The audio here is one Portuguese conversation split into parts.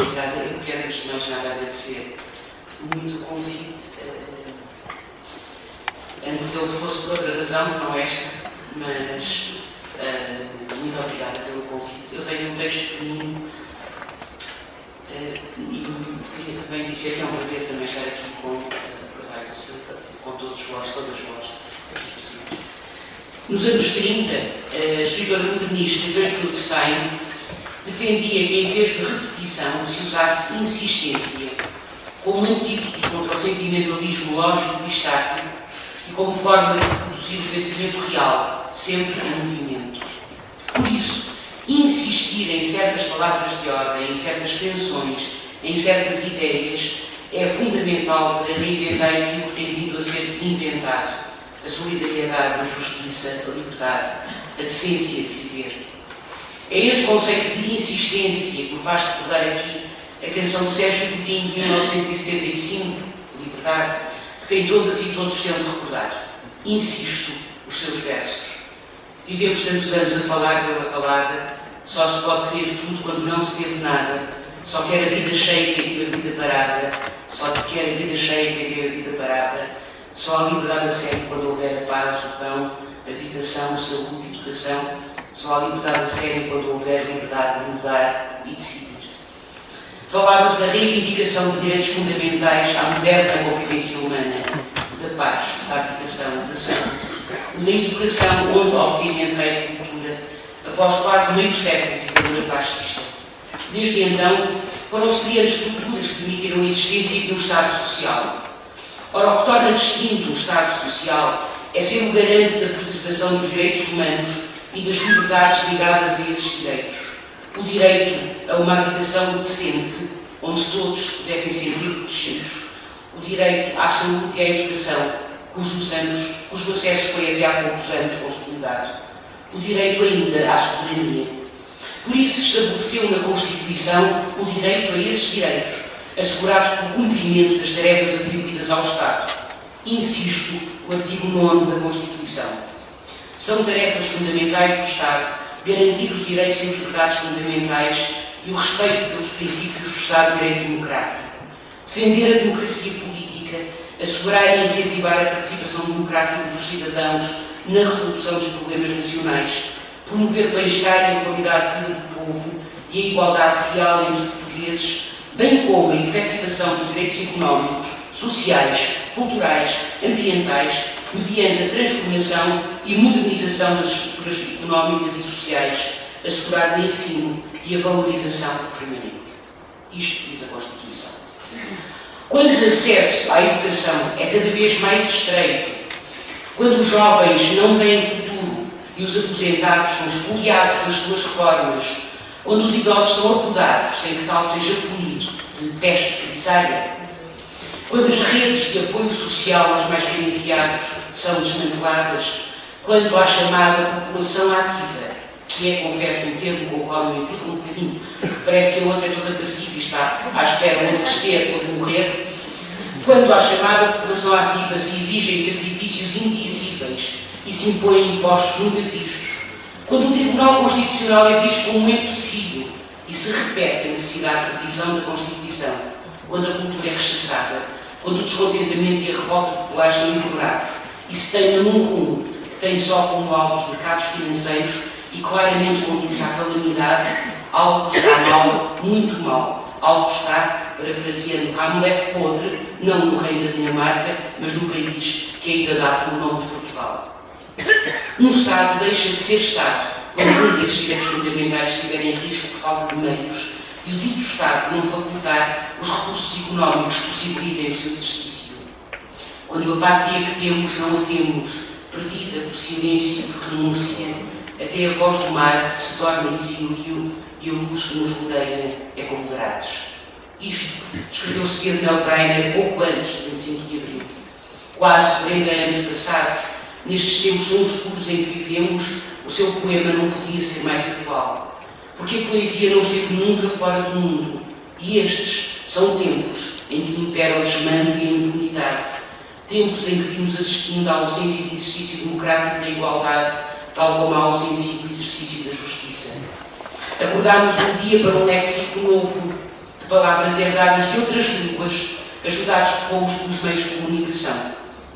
Obrigada. Eu quero, antes de mais nada, agradecer muito o convite. Antes ele fosse por outra razão, não esta, mas muito obrigada pelo convite. Eu tenho um texto pequenino e queria também dizer que é um prazer também estar aqui com todos vós, todas vós. Nos anos 30, a escritora modernista Gertrude Stein defendia que, em vez de repetição, se usasse insistência como antídoto contra o sentimentalismo lógico e estático e como forma de produzir o pensamento real, sempre em movimento. Por isso, insistir em certas palavras de ordem, em certas tensões, em certas ideias, é fundamental para reinventar aquilo que tem vindo a ser desinventado: a solidariedade, a justiça, a liberdade, a decência de viver. É esse conceito de insistência que me faz recordar aqui a canção de Sérgio Godinho de 1975, Liberdade, de quem todas e todos têm de recordar. Insisto os seus versos. Vivemos tantos anos a falar pela calada, só se pode querer tudo quando não se teve nada, só quer a vida cheia quem teve a vida parada, só quer a vida cheia quem teve a vida parada, só a liberdade a sério quando houver a paz, o pão, habitação, saúde, educação, só a liberdade a sério quando houver liberdade de mudar e decidir. Falava-se da reivindicação de direitos fundamentais à moderna convivência humana, da paz, da habitação, da saúde, da educação, onde, obviamente, veio a cultura, após quase meio século de ditadura fascista. Desde então, foram-se criando estruturas que permitiram a existência de um Estado social. Ora, o que torna distinto um Estado social é ser o garante da preservação dos direitos humanos e das liberdades ligadas a esses direitos. O direito a uma habitação decente, onde todos se pudessem sentir protegidos. O direito à saúde e à educação, cujo acesso foi até há poucos anos consolidado. O direito ainda à soberania. Por isso se estabeleceu na Constituição o direito a esses direitos, assegurados pelo cumprimento das tarefas atribuídas ao Estado. Insisto, o artigo 9 da Constituição. São tarefas fundamentais do Estado garantir os direitos e liberdades fundamentais e o respeito pelos princípios do Estado de Direito Democrático. Defender a democracia política, assegurar e incentivar a participação democrática dos cidadãos na resolução dos problemas nacionais, promover o bem-estar e a qualidade de vida do povo e a igualdade real entre os portugueses, bem como a efetivação dos direitos económicos, sociais, culturais, ambientais, mediante a transformação e modernização das estruturas económicas e sociais, assegurar o ensino e a valorização permanente. Isto diz a Constituição. Quando o acesso à educação é cada vez mais estreito, quando os jovens não têm futuro e os aposentados são expoliados das suas reformas, quando os idosos são apodados sem que tal seja punido de peste grisalha, quando as redes de apoio social aos mais carenciados são desmanteladas, quando há chamada população ativa, que é, confesso, um termo com o qual eu me implico um bocadinho, porque parece que a outra é toda passiva e está à espera de crescer ou de morrer, quando há chamada população ativa se exigem sacrifícios indizíveis e se impõem impostos nunca vistos, quando o Tribunal Constitucional é visto como um empecilho e se repete a necessidade de revisão da Constituição, quando a cultura é rechaçada, quando o descontentamento e a revolta popular são ignorados e se teima num rumo que tem só como alvo os mercados financeiros e claramente conduz à calamidade, algo está mal, muito mal. Algo está, parafraseando Hamlet, podre, não no reino da Dinamarca, mas no país que ainda dá pelo nome de Portugal. Um Estado deixa de ser Estado quando esses direitos fundamentais estiverem em risco por falta de meios e o dito Estado não facultar os recursos económicos que possibilitem o seu exercício. Quando a pátria que temos não a temos, perdida por silêncio e por renúncia, até a voz do mar se torna exílio e a luz que nos rodeia é como grades. Isto escreveu-se Pedro Mel Breiner pouco antes de 25 de abril. Quase 40 anos passados, nestes tempos tão escuros em que vivemos, o seu poema não podia ser mais atual. Porque a poesia não esteve nunca fora do mundo. E estes são tempos em que impera o desmando e a impunidade. Tempos em que vimos assistindo à ausência de exercício democrático da igualdade, tal como à ausência do exercício da justiça. Acordámos um dia para um léxico novo, de palavras herdadas de outras línguas, ajudados de fogos pelos meios de comunicação.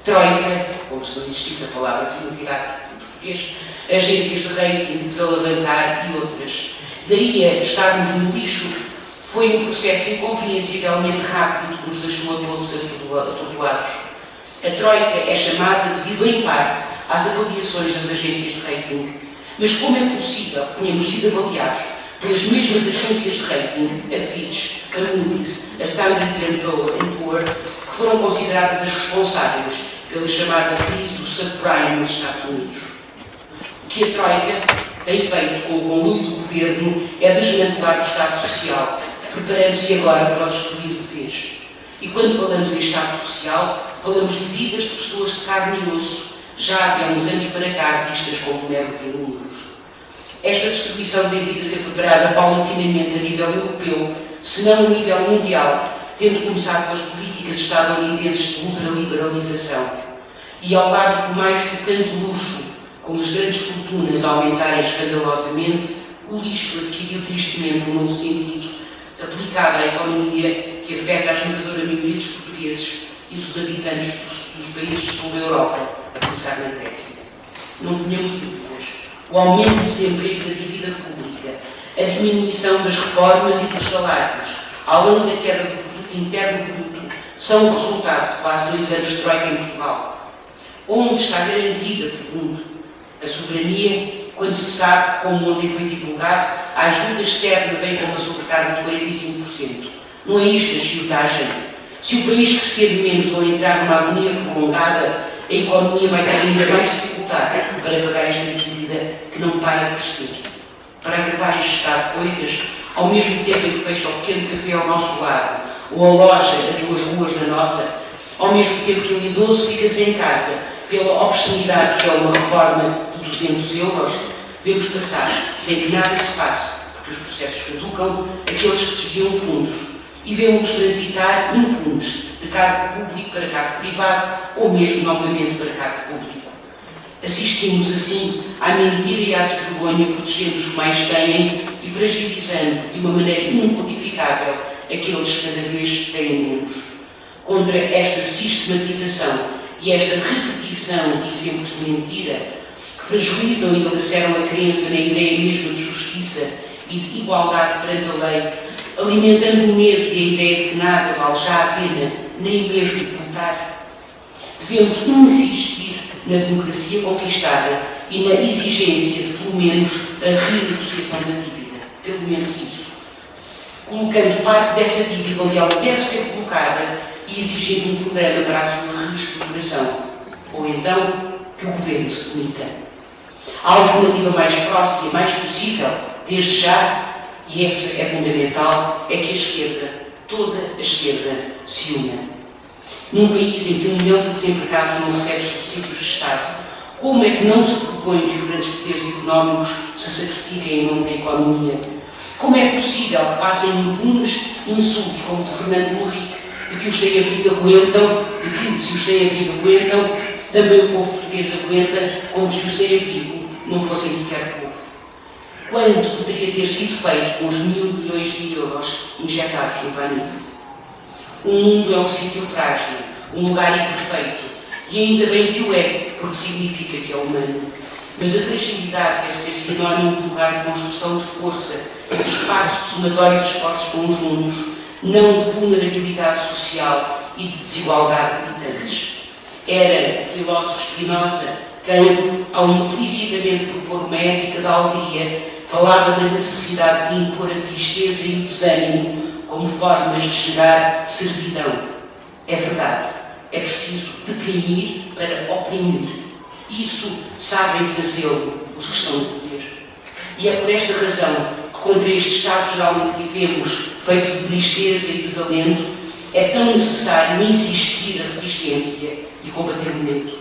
Troika, como se não existisse a palavra aqui no virado em português, agências de rating, desalavancar e outras. Daí a estarmos no lixo foi um processo incompreensivelmente rápido que nos deixou a todos atordoados. A Troika é chamada devido em parte às avaliações das agências de rating. Mas como é possível que tenhamos sido avaliados pelas mesmas agências de rating, a Fitch, a Moody's, a Standard & Poor's, que foram consideradas as responsáveis pela chamada crise do subprime nos Estados Unidos? O que a Troika tem feito com o conluio do governo é desmantelar o Estado Social, preparando-se agora para o destruir de vez. E quando falamos em Estado Social, falamos de vidas de pessoas de carne e osso, já há uns anos para cá vistas como meros números. Esta destruição tem vindo a ser preparada paulatinamente a nível europeu, se não a nível mundial, tendo começado pelas políticas estadunidenses de ultraliberalização. E ao lado do mais chocante luxo, com as grandes fortunas a aumentarem escandalosamente, o lixo adquiriu tristemente um novo sentido, aplicado à economia que afeta a esmagadora maioria dos portugueses e os habitantes dos países do sul da Europa, a começar na Grécia. Não tenhamos dúvidas. O aumento do desemprego e da dívida pública, a diminuição das reformas e dos salários, além da queda do produto interno bruto, são o resultado de quase 2 anos de troika em Portugal. Onde está garantida, pergunto, a soberania, quando se sabe, como ontem foi divulgado, a ajuda externa vem com uma sobrecarga de 45%. Não é isto a chutagem. Se o país crescer menos ou entrar numa agonia prolongada, a economia vai ter ainda mais dificuldade para pagar esta dívida que não para de crescer. Para agravar este estado de coisas, ao mesmo tempo em que fecha o pequeno café ao nosso lado, ou a loja a 2 ruas da nossa, ao mesmo tempo que um idoso fica sem casa pela obscenidade que é uma reforma de 200 euros, vemos passar, sem que nada se passe, porque os processos caducam, aqueles que desviam fundos, e vemos transitar impunes de cargo público para cargo privado, ou mesmo novamente para cargo público. Assistimos assim à mentira e à desvergonha, protegendo os que mais têm e fragilizando de uma maneira incodificável aqueles que cada vez têm menos. Contra esta sistematização e esta repetição de exemplos de mentira, que fragilizam e laceram a crença na ideia mesma de justiça e de igualdade perante a lei, alimentando o medo e a ideia de que nada vale já a pena, nem mesmo de votar, devemos insistir na democracia conquistada e na exigência de, pelo menos, a renegociação da dívida. Pelo menos isso. Colocando parte dessa dívida onde ela deve ser colocada e exigindo um programa para a sua reestruturação. Ou então, que o governo se demita. A alternativa mais próxima e mais possível, desde já, e essa é fundamental, é que a esquerda, toda a esquerda, se una. Num país em que 1 milhão de desempregados não recebe subsídios de Estado, como é que não se propõe que os grandes poderes económicos se sacrifiquem em nome da economia? Como é possível que passem impunes insultos como de Fernando Henrique, de que os sem-abrigo aguentam, de que se os sem-abrigo aguentam, também o povo português aguenta, como se os sem-abrigo não fossem sequer povo? Quanto poderia ter sido feito com os 1.000 milhões de euros injetados no PANIF? O mundo é um sítio frágil, um lugar imperfeito, e ainda bem que o é, porque significa que é humano. Mas a fragilidade deve ser sinónimo de lugar de construção de força, de espaço de somatório de esforços conjuntos, não de vulnerabilidade social e de desigualdade gritantes. Era o filósofo Spinoza quem, ao implicitamente propor uma ética da alegria, falava da necessidade de impor a tristeza e o desânimo como formas de gerar servidão. É verdade, é preciso deprimir para oprimir. Isso sabem fazê-lo os que estão no poder. E é por esta razão que, contra este estado geral em que vivemos, feito de tristeza e desalento, é tão necessário insistir a resistência e combater o medo.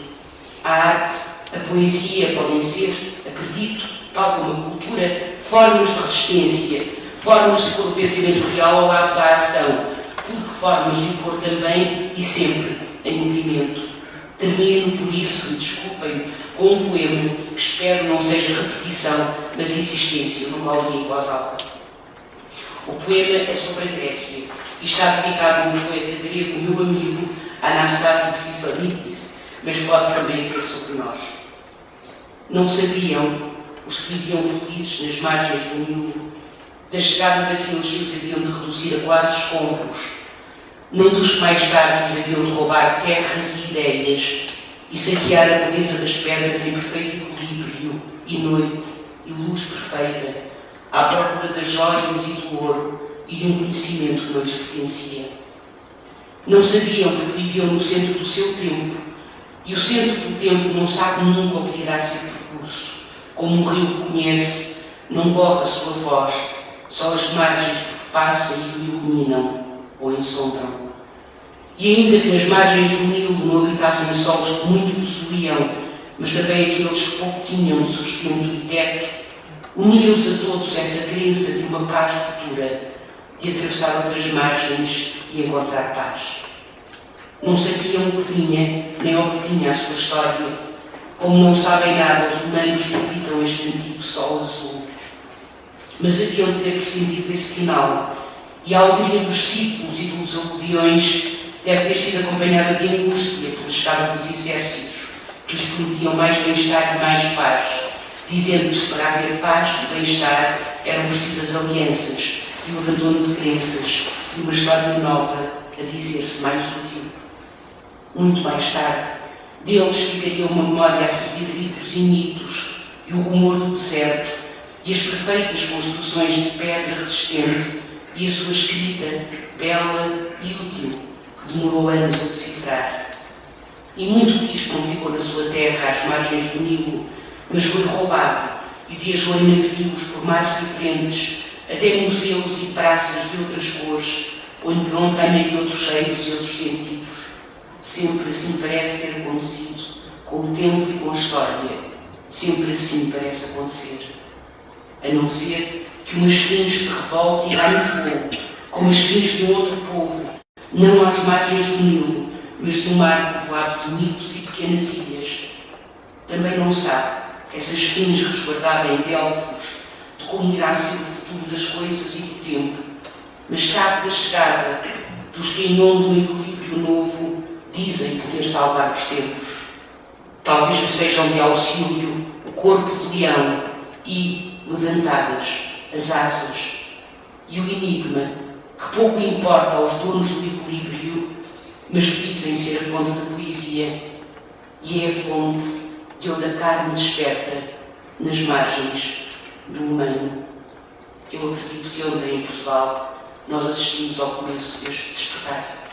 A arte, a poesia podem ser, acredito, tal como a cultura, formas de resistência, formas de pôr o pensamento real ao lado da ação, porque formas de o pôr também e sempre em movimento. Termino por isso, desculpem, com um poema que espero não seja repetição, mas insistência, no qual li em voz alta. O poema é sobre a Grécia e está dedicado a um poeta grego, meu amigo, Anastásios Christonítis, mas pode também ser sobre nós. Não sabiam os que viviam felizes nas margens do Nilo da chegada daqueles que os haviam de reduzir a quase escombros, nem dos que mais tarde lhes haviam de roubar terras e ideias e saquear a beleza das pedras em perfeito equilíbrio e noite e luz perfeita, à procura das joias e do ouro e de um conhecimento que não lhes pertencia. Não sabiam porque viviam no centro do seu tempo, e o centro do tempo não sabe nunca o que irá ser percurso. Como um rio que conhece, não corre a sua voz, só as margens porque passam e o iluminam ou ensombram. E ainda que nas margens do Nilo não habitassem solos que muito possuíam, mas também aqueles que pouco tinham de sustento e teto, unia-os a todos essa crença de uma paz futura, de atravessar outras margens e encontrar paz. Não sabiam o que vinha, nem ao que vinha a sua história, como não sabem nada os humanos que habitam este antigo sol azul. Mas haviam de ter pressentido esse final, e a alegria dos ciclos e dos aluviões deve ter sido acompanhada de angústia pela chegada dos exércitos, que lhes prometiam mais bem-estar e mais paz, dizendo-lhes que para haver paz e bem-estar eram precisas alianças e o abandono de crenças e uma história nova a dizer-se mais útil. Muito mais tarde, deles ficaria uma memória a servir de livros e mitos, e o rumor do deserto, e as perfeitas construções de pedra resistente, e a sua escrita, bela e útil, que demorou anos a decifrar. E muito disto não ficou na sua terra, às margens do Nilo, mas foi roubado e viajou em navios por mares diferentes, até museus e praças de outras cores, onde vão ganhar outros cheiros e outros sentidos. Sempre assim parece ter acontecido, com o tempo e com a história. Sempre assim parece acontecer. A não ser que uma esfinge se revolte e ganhe fogo, como a esfinge de um outro povo, não às margens do Nilo, mas de um mar povoado de mitos e pequenas ilhas. Também não sabe, essa esfinge resguardada em Delfos, de como irá ser o futuro das coisas e do tempo, mas sabe da chegada dos que em nome de um equilíbrio novo dizem poder salvar os tempos. Talvez lhe sejam de auxílio o corpo de leão e, levantadas, as asas, e o enigma, que pouco importa aos donos do equilíbrio, mas que dizem ser a fonte da poesia, e é a fonte de onde a carne desperta nas margens do humano. Eu acredito que ontem em Portugal nós assistimos ao começo deste despertar.